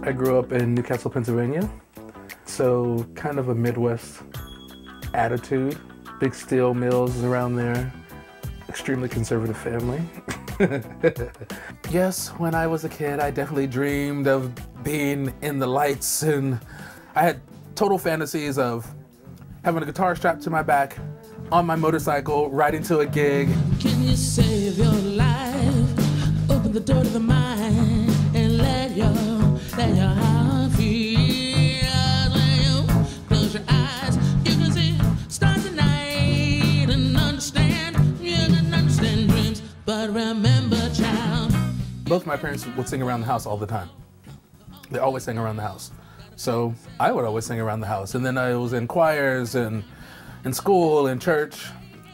I grew up in Newcastle, Pennsylvania, so kind of a Midwest attitude. Big steel mills around there, extremely conservative family. Yes, when I was a kid, I definitely dreamed of being in the lights, and I had total fantasies of having a guitar strapped to my back, on my motorcycle, riding to a gig. Can you save your life? Open the door to the mind and let your heart feel. When you close your eyes, you can see stars tonight and understand. You can understand dreams, but remember, child. Both my parents would sing around the house all the time. They always sang around the house. So I would always sing around the house. And then I was in choirs and in school, in church.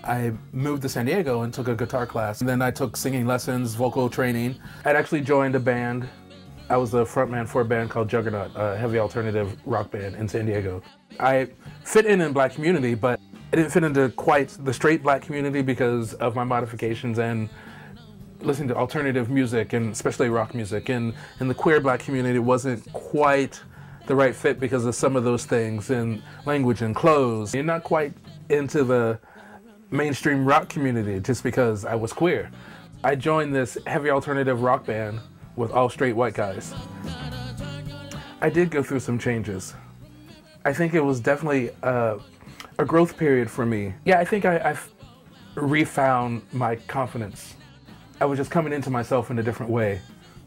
I moved to San Diego and took a guitar class. And then I took singing lessons, vocal training. I'd actually joined a band. I was the frontman for a band called Juggernaut, a heavy alternative rock band in San Diego. I fit in black community, but I didn't fit into quite the straight black community because of my modifications and listening to alternative music, and especially rock music. And in the queer black community, it wasn't quite the right fit because of some of those things, and language and clothes. You're not quite into the mainstream rock community just because I was queer. I joined this heavy alternative rock band with all straight white guys. I did go through some changes. I think it was definitely a growth period for me. Yeah, I think I've refound my confidence. I was just coming into myself in a different way.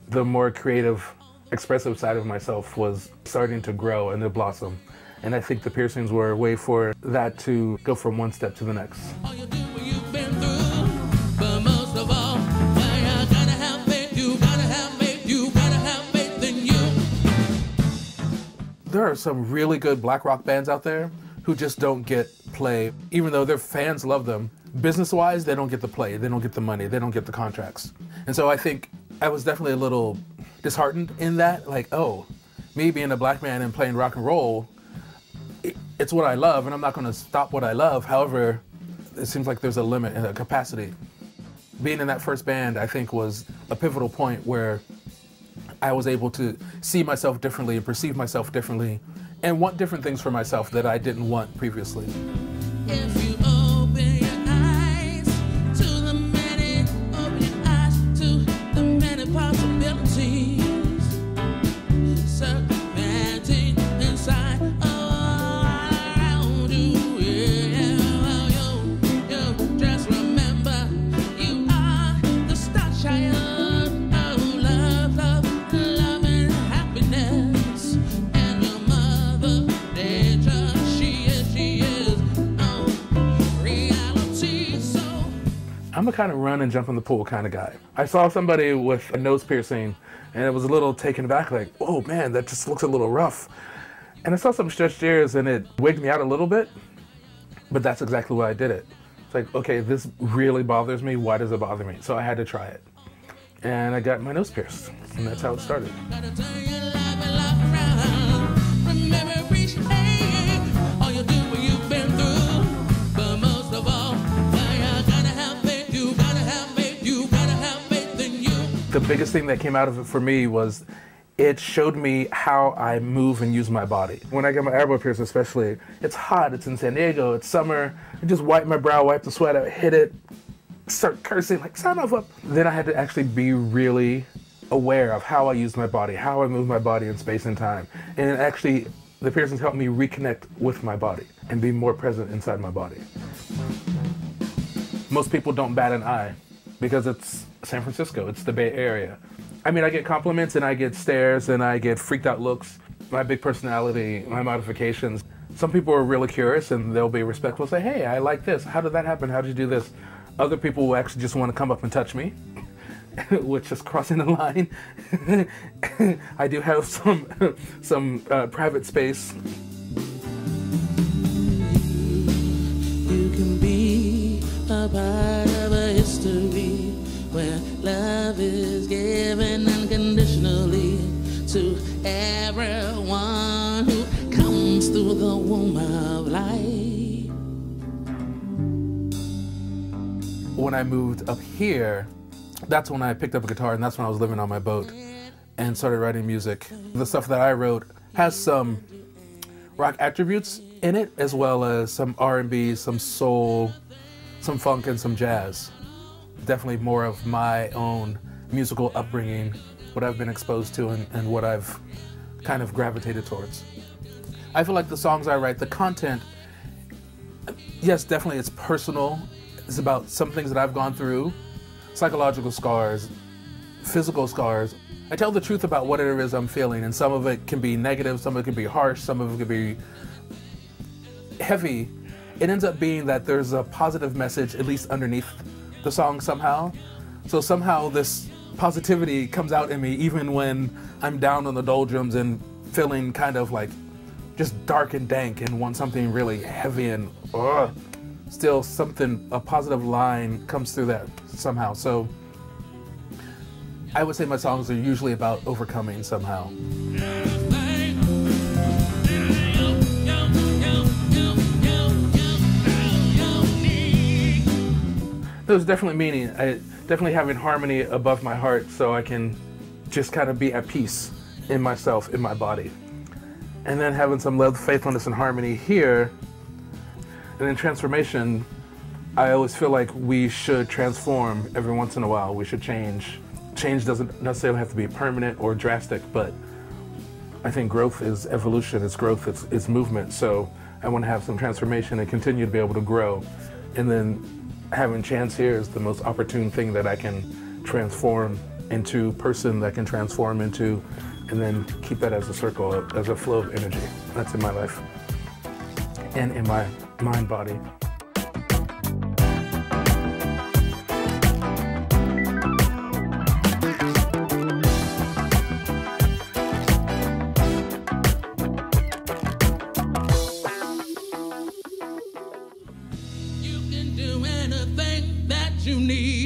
The more creative, expressive side of myself was starting to grow and to blossom. And I think the piercings were a way for that to go from one step to the next. There are some really good black rock bands out there who just don't get play, even though their fans love them. Business-wise, they don't get the play, they don't get the money, they don't get the contracts. And so I think I was definitely a little disheartened in that, like, oh, me being a black man and playing rock and roll, it's what I love, and I'm not gonna stop what I love. However, it seems like there's a limit and a capacity. Being in that first band, I think, was a pivotal point where I was able to see myself differently and perceive myself differently and want different things for myself that I didn't want previously. If you open your eyes to the many, open your eyes to the many possibilities, circumventing inside all around you. Yeah, you just remember you are the star child of love, love and happiness. And your mother nature, she is reality. So I'm a kind of run and jump in the pool kind of guy. I saw somebody with a nose piercing and it was a little taken aback, like, oh man, that just looks a little rough. And I saw some stretched ears and it wigged me out a little bit, but that's exactly why I did it. It's like, okay, this really bothers me, why does it bother me? So I had to try it. And I got my nose pierced, and that's how it started. gotta turn your life around. Remember, appreciate all you do what you've been through. But most of all, you gotta have faith, you gotta have faith, you gotta have faith in you. The biggest thing that came out of it for me was it showed me how I move and use my body. When I get my elbow pierced especially, it's hot, it's in San Diego, it's summer. I just wipe my brow, wipe the sweat out, hit it, start cursing, like, son of a... Then I had to actually be really aware of how I use my body, how I move my body in space and time. And actually, the piercings helped me reconnect with my body and be more present inside my body. Most people don't bat an eye because it's San Francisco, it's the Bay Area. I mean, I get compliments and I get stares and I get freaked out looks. My big personality, my modifications. Some people are really curious and they'll be respectful, say, hey, I like this. How did that happen? How did you do this? Other people will actually just want to come up and touch me, which is crossing the line. I do have some private space. You can be a part of a history where love is given unconditionally to everyone who comes through the womb of life. When I moved up here, that's when I picked up a guitar, and that's when I was living on my boat and started writing music. The stuff that I wrote has some rock attributes in it, as well as some R&B, some soul, some funk, and some jazz. Definitely more of my own musical upbringing, what I've been exposed to and what I've kind of gravitated towards. I feel like the songs I write, the content, yes, definitely it's personal. It's about some things that I've gone through, psychological scars, physical scars. I tell the truth about what it is I'm feeling, and some of it can be negative, some of it can be harsh, some of it can be heavy. It ends up being that there's a positive message, at least underneath the song somehow. So somehow this positivity comes out in me even when I'm down on the doldrums and feeling kind of like just dark and dank and want something really heavy and still something, a positive line comes through that somehow. So I would say my songs are usually about overcoming somehow. There's definitely meaning. I definitely having harmony above my heart so I can just kind of be at peace in myself, in my body. And then having some love, faithfulness, and harmony here. And in transformation, I always feel like we should transform every once in a while. We should change. Change doesn't necessarily have to be permanent or drastic, but I think growth is evolution, it's growth, it's movement. So I want to have some transformation and continue to be able to grow. And then having chance here is the most opportune thing that I can transform into, person that can transform into, and then keep that as a circle, as a flow of energy. That's in my life and in my mind, body. You can do anything that you need.